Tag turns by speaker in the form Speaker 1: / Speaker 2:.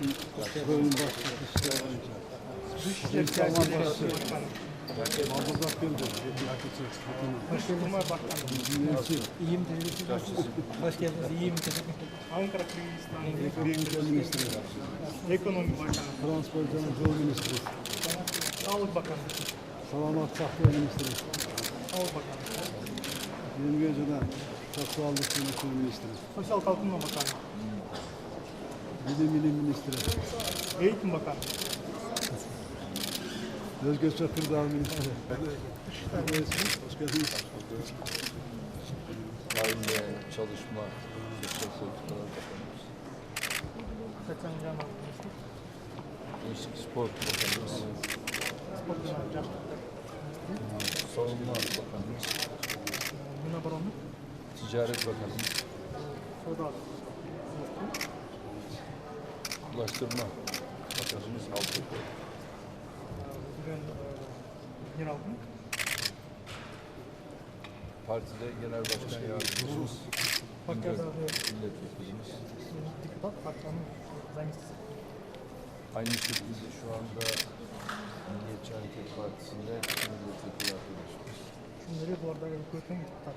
Speaker 1: Bölüm başkanı istiyorlar.
Speaker 2: Dışişleri Siyaseti Başkanı.
Speaker 1: Mağdurlar gördü.
Speaker 2: Başkanlar Bakanı. İyiyim teşekkür ederim. Hoş geldiniz. İyiyim teşekkür ederim. Ankara Kırgızistan
Speaker 1: Ministri.
Speaker 2: Ekonomi Bakanı.
Speaker 1: Transport Yol Ministri.
Speaker 2: Sağlık Bakanı.
Speaker 1: Selamat Saklı Ministri.
Speaker 2: Sağlık Bakanı.
Speaker 1: Yeni Gözü'den Sağlık Ministri.
Speaker 2: Sosyal Kalkınma Bakanı.
Speaker 1: Bilim Ministri.
Speaker 2: Eğitim Bakanı.
Speaker 1: Özgür Çakırdağ Ministri. Hoş geldiniz.
Speaker 3: Aile, çalışma, sosyal politikalar bakanımız.
Speaker 2: Kaçan Can
Speaker 3: Gençlik Spor Bakanımız.
Speaker 2: Spor Can.
Speaker 3: Savunma Bakanımız.
Speaker 2: Buna Baronluk.
Speaker 3: Ticaret Bakanımız.
Speaker 2: Soda.
Speaker 3: Ulaştırma Bakanımız Altıntı.
Speaker 2: Bugün Yeraltı.
Speaker 3: Partide Genel Başkan Yardımcımız.
Speaker 2: Partide
Speaker 3: Milletvekilimiz.
Speaker 2: Депутат Partinin zayıflısı.
Speaker 3: Aynı şekilde şu anda Milliyetçi Hareket Partisi'nde milletvekili arkadaşımız.
Speaker 2: Şunları bu arada Gökhan Депутат.